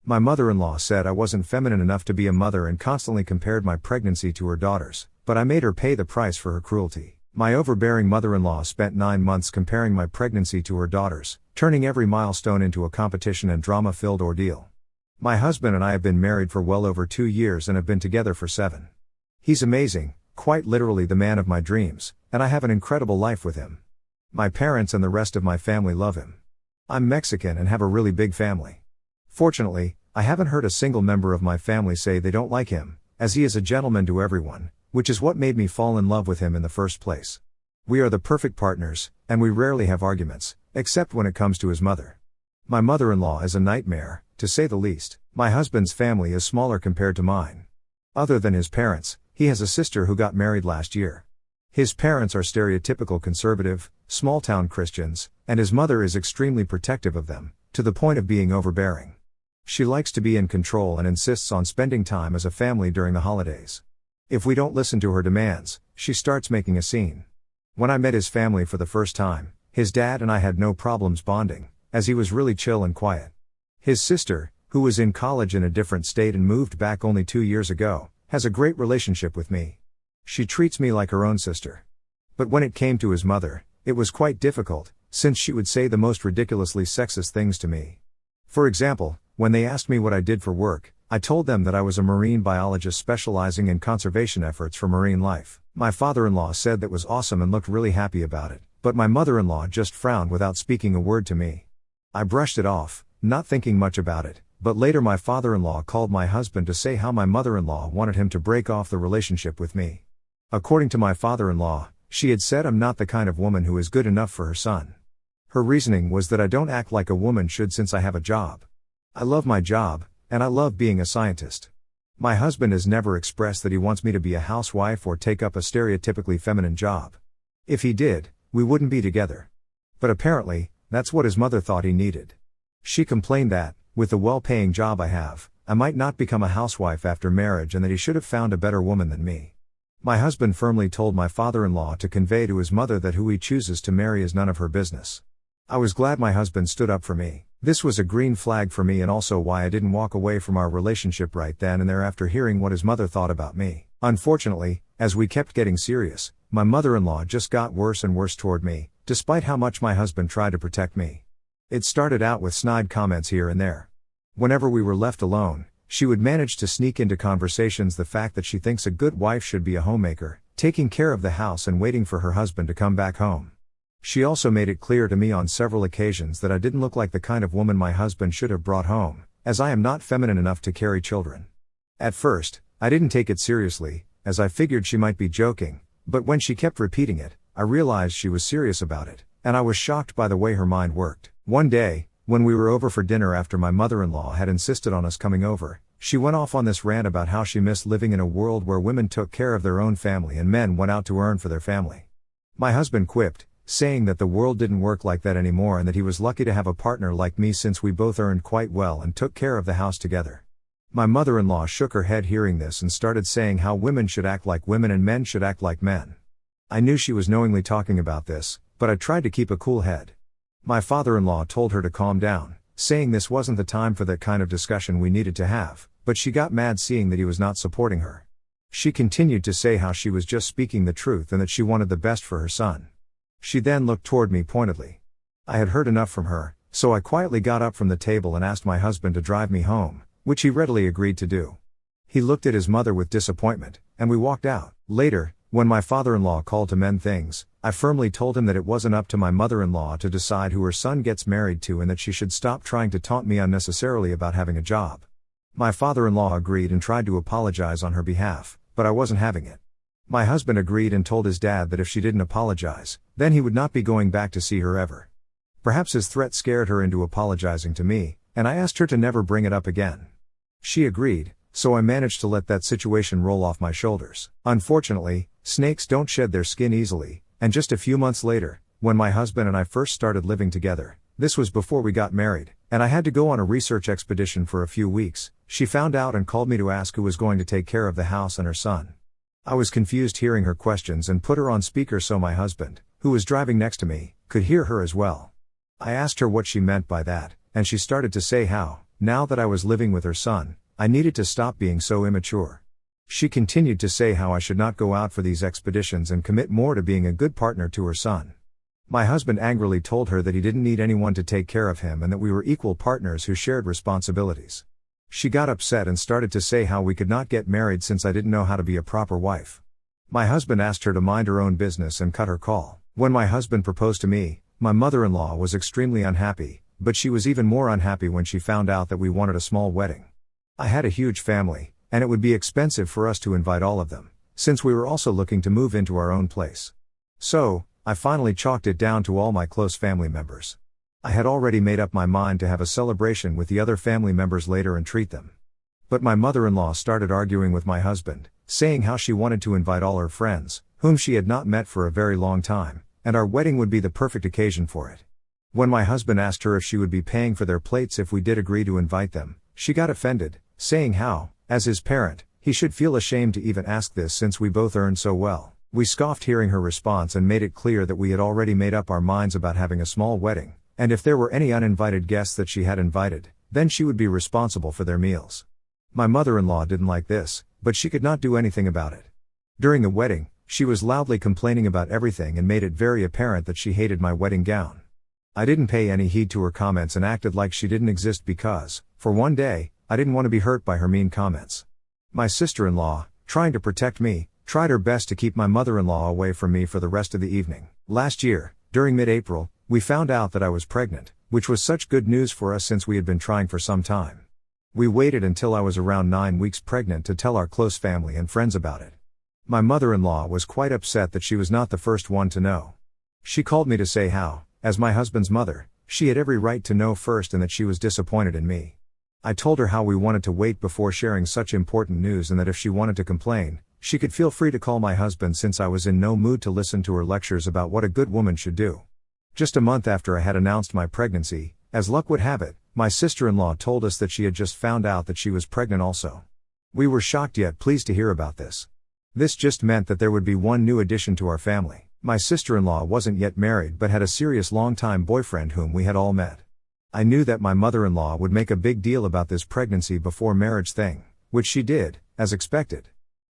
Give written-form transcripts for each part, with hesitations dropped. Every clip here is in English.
My mother-in-law said I wasn't feminine enough to be a mother and constantly compared my pregnancy to her daughter's, but I made her pay the price for her cruelty. My overbearing mother-in-law spent 9 months comparing my pregnancy to her daughter's, turning every milestone into a competition and drama-filled ordeal. My husband and I have been married for well over 2 years and have been together for 7. He's amazing, quite literally the man of my dreams, and I have an incredible life with him. My parents and the rest of my family love him. I'm Mexican and have a really big family. Fortunately, I haven't heard a single member of my family say they don't like him, as he is a gentleman to everyone, which is what made me fall in love with him in the first place. We are the perfect partners, and we rarely have arguments, except when it comes to his mother. My mother-in-law is a nightmare, to say the least. My husband's family is smaller compared to mine. Other than his parents, he has a sister who got married last year. His parents are stereotypical conservative, small-town Christians, and his mother is extremely protective of them, to the point of being overbearing. She likes to be in control and insists on spending time as a family during the holidays. If we don't listen to her demands, she starts making a scene. When I met his family for the first time, his dad and I had no problems bonding, as he was really chill and quiet. His sister, who was in college in a different state and moved back only 2 years ago, has a great relationship with me. She treats me like her own sister. But when it came to his mother, it was quite difficult, since she would say the most ridiculously sexist things to me. For example, when they asked me what I did for work, I told them that I was a marine biologist specializing in conservation efforts for marine life. My father-in-law said that was awesome and looked really happy about it, but my mother-in-law just frowned without speaking a word to me. I brushed it off, not thinking much about it, but later my father-in-law called my husband to say how my mother-in-law wanted him to break off the relationship with me. According to my father-in-law, she had said I'm not the kind of woman who is good enough for her son. Her reasoning was that I don't act like a woman should since I have a job. I love my job, and I love being a scientist. My husband has never expressed that he wants me to be a housewife or take up a stereotypically feminine job. If he did, we wouldn't be together. But apparently, that's what his mother thought he needed. She complained that, with the well-paying job I have, I might not become a housewife after marriage and that he should have found a better woman than me. My husband firmly told my father-in-law to convey to his mother that who he chooses to marry is none of her business. I was glad my husband stood up for me. This was a green flag for me and also why I didn't walk away from our relationship right then and there after hearing what his mother thought about me. Unfortunately, as we kept getting serious, my mother-in-law just got worse and worse toward me, despite how much my husband tried to protect me. It started out with snide comments here and there. Whenever we were left alone, she would manage to sneak into conversations the fact that she thinks a good wife should be a homemaker, taking care of the house and waiting for her husband to come back home. She also made it clear to me on several occasions that I didn't look like the kind of woman my husband should have brought home, as I am not feminine enough to carry children. At first, I didn't take it seriously, as I figured she might be joking, but when she kept repeating it, I realized she was serious about it, and I was shocked by the way her mind worked. One day, when we were over for dinner after my mother-in-law had insisted on us coming over, she went off on this rant about how she missed living in a world where women took care of their own family and men went out to earn for their family. My husband quipped, saying that the world didn't work like that anymore and that he was lucky to have a partner like me since we both earned quite well and took care of the house together. My mother-in-law shook her head hearing this and started saying how women should act like women and men should act like men. I knew she was knowingly talking about this, but I tried to keep a cool head. My father-in-law told her to calm down, saying this wasn't the time for that kind of discussion we needed to have, but she got mad seeing that he was not supporting her. She continued to say how she was just speaking the truth and that she wanted the best for her son. She then looked toward me pointedly. I had heard enough from her, so I quietly got up from the table and asked my husband to drive me home, which he readily agreed to do. He looked at his mother with disappointment, and we walked out. Later, when my father-in-law called to mend things, I firmly told him that it wasn't up to my mother-in-law to decide who her son gets married to and that she should stop trying to taunt me unnecessarily about having a job. My father-in-law agreed and tried to apologize on her behalf, but I wasn't having it. My husband agreed and told his dad that if she didn't apologize, then he would not be going back to see her ever. Perhaps his threat scared her into apologizing to me, and I asked her to never bring it up again. She agreed, so I managed to let that situation roll off my shoulders. Unfortunately, snakes don't shed their skin easily, and just a few months later, when my husband and I first started living together, this was before we got married, and I had to go on a research expedition for a few weeks, she found out and called me to ask who was going to take care of the house and her son. I was confused hearing her questions and put her on speaker so my husband, who was driving next to me, could hear her as well. I asked her what she meant by that, and she started to say how, now that I was living with her son, I needed to stop being so immature. She continued to say how I should not go out for these expeditions and commit more to being a good partner to her son. My husband angrily told her that he didn't need anyone to take care of him and that we were equal partners who shared responsibilities. She got upset and started to say how we could not get married since I didn't know how to be a proper wife. My husband asked her to mind her own business and cut her call. When my husband proposed to me, my mother-in-law was extremely unhappy, but she was even more unhappy when she found out that we wanted a small wedding. I had a huge family, and it would be expensive for us to invite all of them, since we were also looking to move into our own place. So, I finally chalked it down to all my close family members. I had already made up my mind to have a celebration with the other family members later and treat them. But my mother-in-law started arguing with my husband, saying how she wanted to invite all her friends, whom she had not met for a very long time, and our wedding would be the perfect occasion for it. When my husband asked her if she would be paying for their plates if we did agree to invite them, she got offended, saying how, as his parent, he should feel ashamed to even ask this since we both earned so well. We scoffed hearing her response and made it clear that we had already made up our minds about having a small wedding, and if there were any uninvited guests that she had invited, then she would be responsible for their meals. My mother-in-law didn't like this, but she could not do anything about it. During the wedding, she was loudly complaining about everything and made it very apparent that she hated my wedding gown. I didn't pay any heed to her comments and acted like she didn't exist because, for one day, I didn't want to be hurt by her mean comments. My sister-in-law, trying to protect me, tried her best to keep my mother-in-law away from me for the rest of the evening. Last year, during mid-April, we found out that I was pregnant, which was such good news for us since we had been trying for some time. We waited until I was around 9 weeks pregnant to tell our close family and friends about it. My mother-in-law was quite upset that she was not the first one to know. She called me to say how, as my husband's mother, she had every right to know first and that she was disappointed in me. I told her how we wanted to wait before sharing such important news and that if she wanted to complain, she could feel free to call my husband since I was in no mood to listen to her lectures about what a good woman should do. Just a month after I had announced my pregnancy, as luck would have it, my sister-in-law told us that she had just found out that she was pregnant also. We were shocked yet pleased to hear about this. This just meant that there would be one new addition to our family. My sister-in-law wasn't yet married but had a serious long-time boyfriend whom we had all met. I knew that my mother-in-law would make a big deal about this pregnancy before marriage thing, which she did, as expected.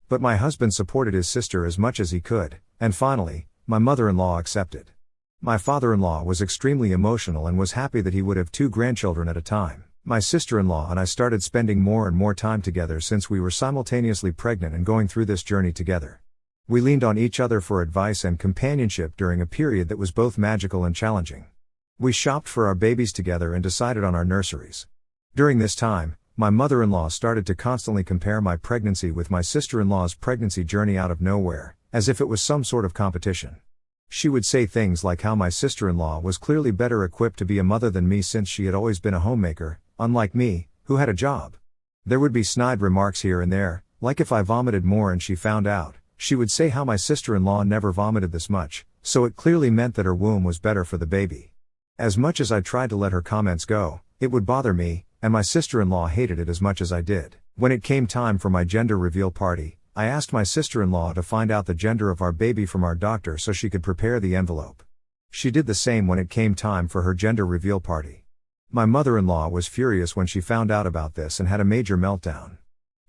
But my husband supported his sister as much as he could, and finally, my mother-in-law accepted. My father-in-law was extremely emotional and was happy that he would have 2 grandchildren at a time. My sister-in-law and I started spending more and more time together since we were simultaneously pregnant and going through this journey together. We leaned on each other for advice and companionship during a period that was both magical and challenging. We shopped for our babies together and decided on our nurseries. During this time, my mother-in-law started to constantly compare my pregnancy with my sister-in-law's pregnancy journey out of nowhere, as if it was some sort of competition. She would say things like how my sister-in-law was clearly better equipped to be a mother than me since she had always been a homemaker, unlike me, who had a job. There would be snide remarks here and there, like if I vomited more and she found out, she would say how my sister-in-law never vomited this much, so it clearly meant that her womb was better for the baby. As much as I tried to let her comments go, it would bother me, and my sister-in-law hated it as much as I did. When it came time for my gender reveal party, I asked my sister-in-law to find out the gender of our baby from our doctor so she could prepare the envelope. She did the same when it came time for her gender reveal party. My mother-in-law was furious when she found out about this and had a major meltdown.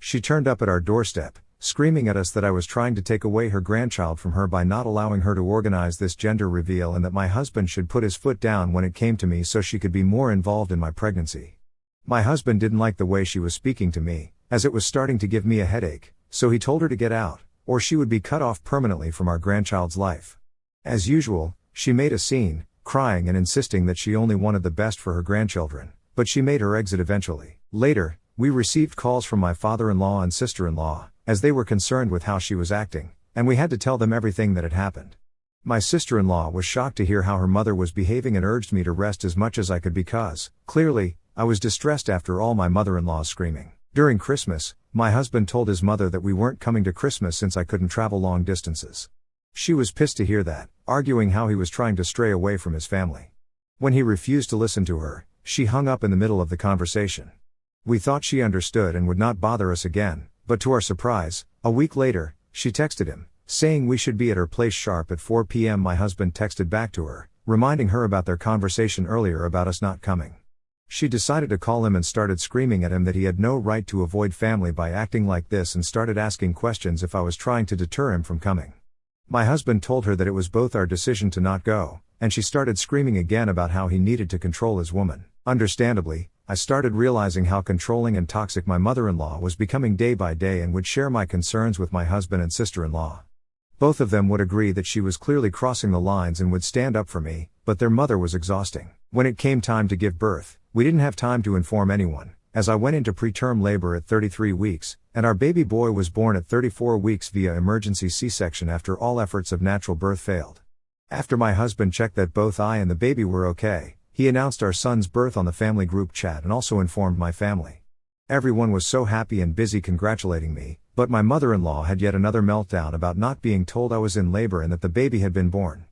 She turned up at our doorstep, screaming at us that I was trying to take away her grandchild from her by not allowing her to organize this gender reveal and that my husband should put his foot down when it came to me so she could be more involved in my pregnancy. My husband didn't like the way she was speaking to me, as it was starting to give me a headache, so he told her to get out, or she would be cut off permanently from our grandchild's life. As usual, she made a scene, crying and insisting that she only wanted the best for her grandchildren, but she made her exit eventually. Later, we received calls from my father-in-law and sister-in-law, as they were concerned with how she was acting, and we had to tell them everything that had happened. My sister-in-law was shocked to hear how her mother was behaving and urged me to rest as much as I could because, clearly, I was distressed after all my mother-in-law's screaming. During Christmas, my husband told his mother that we weren't coming to Christmas since I couldn't travel long distances. She was pissed to hear that, arguing how he was trying to stray away from his family. When he refused to listen to her, she hung up in the middle of the conversation. We thought she understood and would not bother us again, but to our surprise, a week later, she texted him, saying we should be at her place sharp at 4 p.m. My husband texted back to her, reminding her about their conversation earlier about us not coming. She decided to call him and started screaming at him that he had no right to avoid family by acting like this, and started asking questions if I was trying to deter him from coming. My husband told her that it was both our decision to not go, and she started screaming again about how he needed to control his woman. Understandably, I started realizing how controlling and toxic my mother-in-law was becoming day by day, and would share my concerns with my husband and sister-in-law. Both of them would agree that she was clearly crossing the lines and would stand up for me, but their mother was exhausting. When it came time to give birth, we didn't have time to inform anyone, as I went into preterm labor at 33 weeks, and our baby boy was born at 34 weeks via emergency C-section after all efforts of natural birth failed. After my husband checked that both I and the baby were okay, he announced our son's birth on the family group chat and also informed my family. Everyone was so happy and busy congratulating me, but my mother-in-law had yet another meltdown about not being told I was in labor and that the baby had been born.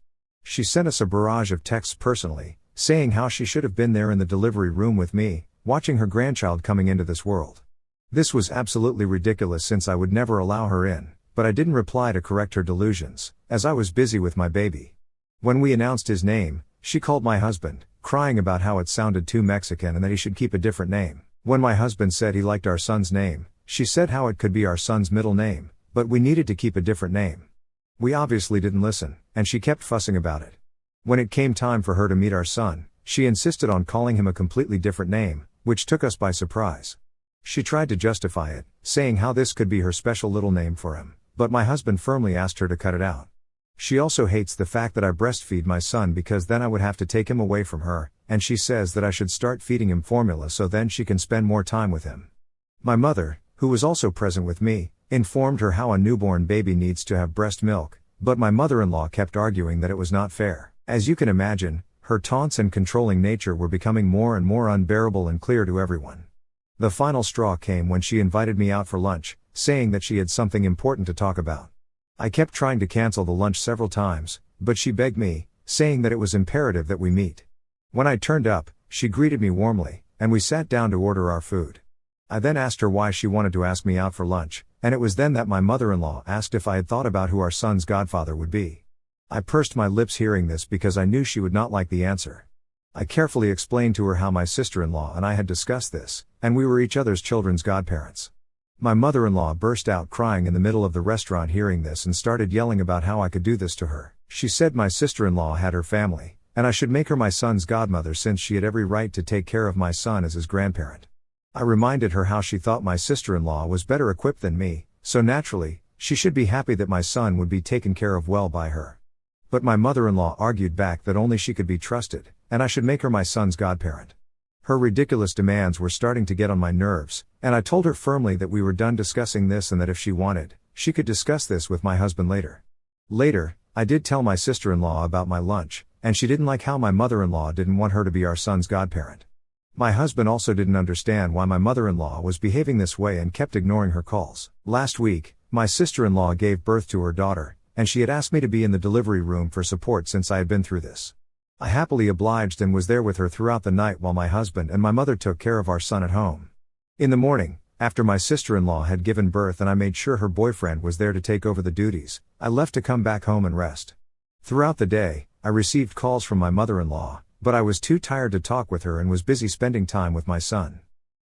She sent us a barrage of texts personally, saying how she should have been there in the delivery room with me, watching her grandchild coming into this world. This was absolutely ridiculous, since I would never allow her in, but I didn't reply to correct her delusions, as I was busy with my baby. When we announced his name, she called my husband, crying about how it sounded too Mexican and that he should keep a different name. When my husband said he liked our son's name, she said how it could be our son's middle name, but we needed to keep a different name. We obviously didn't listen, and she kept fussing about it. When it came time for her to meet our son, she insisted on calling him a completely different name, which took us by surprise. She tried to justify it, saying how this could be her special little name for him, but my husband firmly asked her to cut it out. She also hates the fact that I breastfeed my son, because then I would have to take him away from her, and she says that I should start feeding him formula so then she can spend more time with him. My mother, who was also present with me, informed her how a newborn baby needs to have breast milk, but my mother-in-law kept arguing that it was not fair. As you can imagine, her taunts and controlling nature were becoming more and more unbearable and clear to everyone. The final straw came when she invited me out for lunch, saying that she had something important to talk about. I kept trying to cancel the lunch several times, but she begged me, saying that it was imperative that we meet. When I turned up, she greeted me warmly, and we sat down to order our food. I then asked her why she wanted to ask me out for lunch, and it was then that my mother-in-law asked if I had thought about who our son's godfather would be. I pursed my lips hearing this because I knew she would not like the answer. I carefully explained to her how my sister-in-law and I had discussed this, and we were each other's children's godparents. My mother-in-law burst out crying in the middle of the restaurant hearing this and started yelling about how I could do this to her. She said my sister-in-law had her family, and I should make her my son's godmother since she had every right to take care of my son as his grandparent. I reminded her how she thought my sister-in-law was better equipped than me, so naturally, she should be happy that my son would be taken care of well by her. But my mother-in-law argued back that only she could be trusted, and I should make her my son's godparent. Her ridiculous demands were starting to get on my nerves, and I told her firmly that we were done discussing this and that if she wanted, she could discuss this with my husband later. Later, I did tell my sister-in-law about my lunch, and she didn't like how my mother-in-law didn't want her to be our son's godparent. My husband also didn't understand why my mother-in-law was behaving this way and kept ignoring her calls. Last week, my sister-in-law gave birth to her daughter, and she had asked me to be in the delivery room for support since I had been through this. I happily obliged and was there with her throughout the night while my husband and my mother took care of our son at home. In the morning, after my sister-in-law had given birth and I made sure her boyfriend was there to take over the duties, I left to come back home and rest. Throughout the day, I received calls from my mother-in-law, but I was too tired to talk with her and was busy spending time with my son.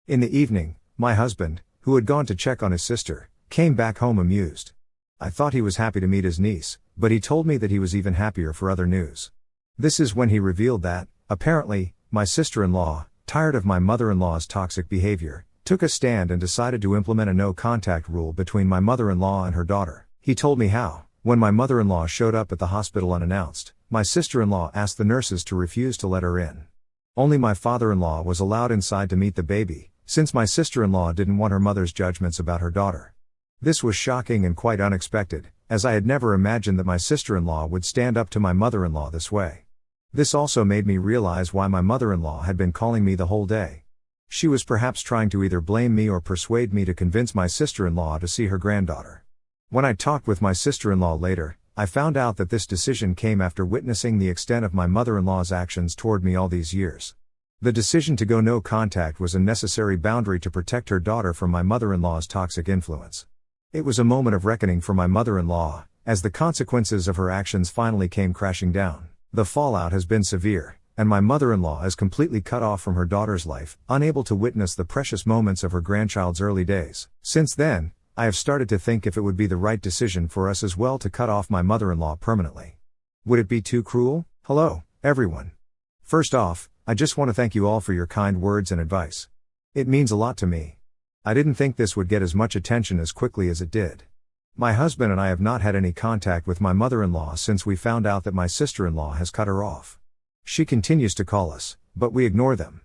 In the evening, my husband, who had gone to check on his sister, came back home amused. I thought he was happy to meet his niece, but he told me that he was even happier for other news. This is when he revealed that, apparently, my sister-in-law, tired of my mother-in-law's toxic behavior, took a stand and decided to implement a no-contact rule between my mother-in-law and her daughter. He told me how, when my mother-in-law showed up at the hospital unannounced, my sister-in-law asked the nurses to refuse to let her in. Only my father-in-law was allowed inside to meet the baby, since my sister-in-law didn't want her mother's judgments about her daughter. This was shocking and quite unexpected, as I had never imagined that my sister-in-law would stand up to my mother-in-law this way. This also made me realize why my mother-in-law had been calling me the whole day. She was perhaps trying to either blame me or persuade me to convince my sister-in-law to see her granddaughter. When I talked with my sister-in-law later, I found out that this decision came after witnessing the extent of my mother-in-law's actions toward me all these years. The decision to go no contact was a necessary boundary to protect her daughter from my mother-in-law's toxic influence. It was a moment of reckoning for my mother-in-law, as the consequences of her actions finally came crashing down. The fallout has been severe, and my mother-in-law is completely cut off from her daughter's life, unable to witness the precious moments of her grandchild's early days. Since then, I have started to think if it would be the right decision for us as well to cut off my mother-in-law permanently. Would it be too cruel? Hello, everyone. First off, I just want to thank you all for your kind words and advice. It means a lot to me. I didn't think this would get as much attention as quickly as it did. My husband and I have not had any contact with my mother-in-law since we found out that my sister-in-law has cut her off. She continues to call us, but we ignore them.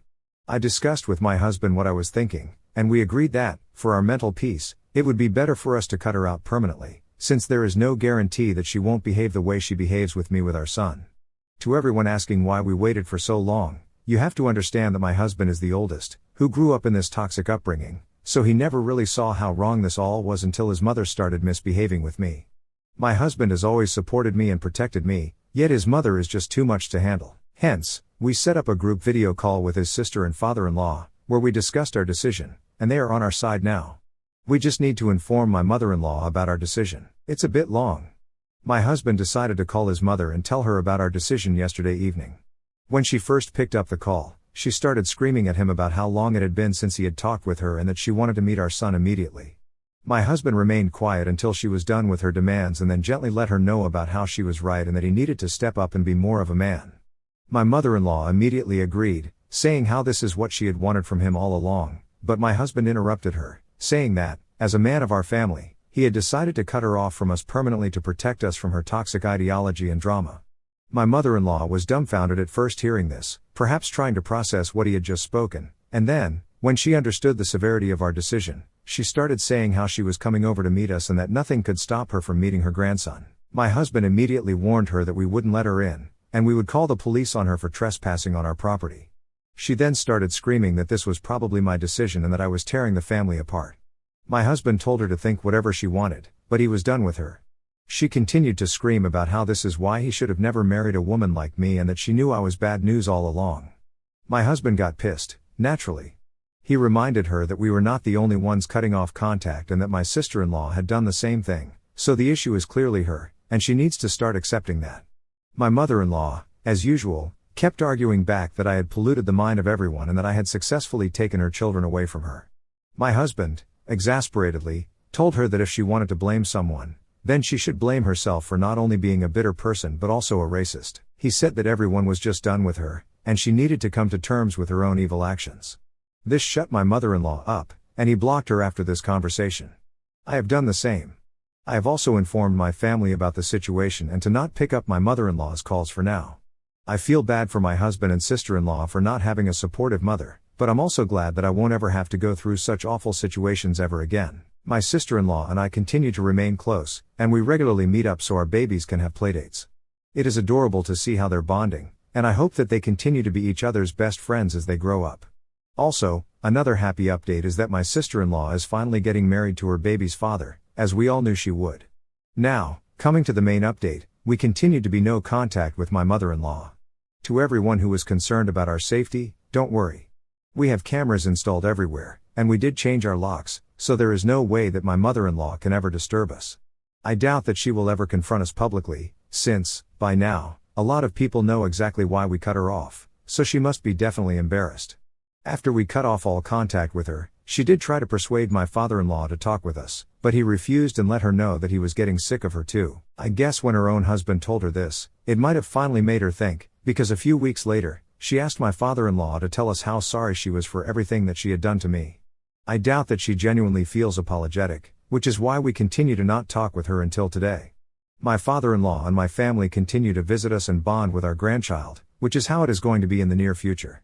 I discussed with my husband what I was thinking, and we agreed that, for our mental peace, it would be better for us to cut her out permanently, since there is no guarantee that she won't behave the way she behaves with me with our son. To everyone asking why we waited for so long, you have to understand that my husband is the oldest, who grew up in this toxic upbringing, so he never really saw how wrong this all was until his mother started misbehaving with me. My husband has always supported me and protected me, yet his mother is just too much to handle. Hence, we set up a group video call with his sister and father-in-law, where we discussed our decision, and they are on our side now. We just need to inform my mother-in-law about our decision. It's a bit long. My husband decided to call his mother and tell her about our decision yesterday evening. When she first picked up the call, she started screaming at him about how long it had been since he had talked with her and that she wanted to meet our son immediately. My husband remained quiet until she was done with her demands and then gently let her know about how she was right and that he needed to step up and be more of a man. My mother-in-law immediately agreed, saying how this is what she had wanted from him all along, but my husband interrupted her, saying that, as a man of our family, he had decided to cut her off from us permanently to protect us from her toxic ideology and drama. My mother-in-law was dumbfounded at first hearing this, perhaps trying to process what he had just spoken, and then, when she understood the severity of our decision, she started saying how she was coming over to meet us and that nothing could stop her from meeting her grandson. My husband immediately warned her that we wouldn't let her in, and we would call the police on her for trespassing on our property. She then started screaming that this was probably my decision and that I was tearing the family apart. My husband told her to think whatever she wanted, but he was done with her. She continued to scream about how this is why he should have never married a woman like me and that she knew I was bad news all along. My husband got pissed, naturally. He reminded her that we were not the only ones cutting off contact and that my sister-in-law had done the same thing, so the issue is clearly her, and she needs to start accepting that. My mother-in-law, as usual, kept arguing back that I had polluted the mind of everyone and that I had successfully taken her children away from her. My husband, exasperatedly, told her that if she wanted to blame someone, then she should blame herself for not only being a bitter person but also a racist. He said that everyone was just done with her, and she needed to come to terms with her own evil actions. This shut my mother-in-law up, and he blocked her after this conversation. I have done the same. I have also informed my family about the situation and to not pick up my mother-in-law's calls for now. I feel bad for my husband and sister-in-law for not having a supportive mother, but I'm also glad that I won't ever have to go through such awful situations ever again. My sister-in-law and I continue to remain close, and we regularly meet up so our babies can have playdates. It is adorable to see how they're bonding, and I hope that they continue to be each other's best friends as they grow up. Also, another happy update is that my sister-in-law is finally getting married to her baby's father, as we all knew she would. Now, coming to the main update, we continue to be no contact with my mother-in-law. To everyone who is concerned about our safety, don't worry. We have cameras installed everywhere, and we did change our locks, so there is no way that my mother-in-law can ever disturb us. I doubt that she will ever confront us publicly, since, by now, a lot of people know exactly why we cut her off, so she must be definitely embarrassed. After we cut off all contact with her, she did try to persuade my father-in-law to talk with us, but he refused and let her know that he was getting sick of her too. I guess when her own husband told her this, it might have finally made her think, because a few weeks later, she asked my father-in-law to tell us how sorry she was for everything that she had done to me. I doubt that she genuinely feels apologetic, which is why we continue to not talk with her until today. My father-in-law and my family continue to visit us and bond with our grandchild, which is how it is going to be in the near future.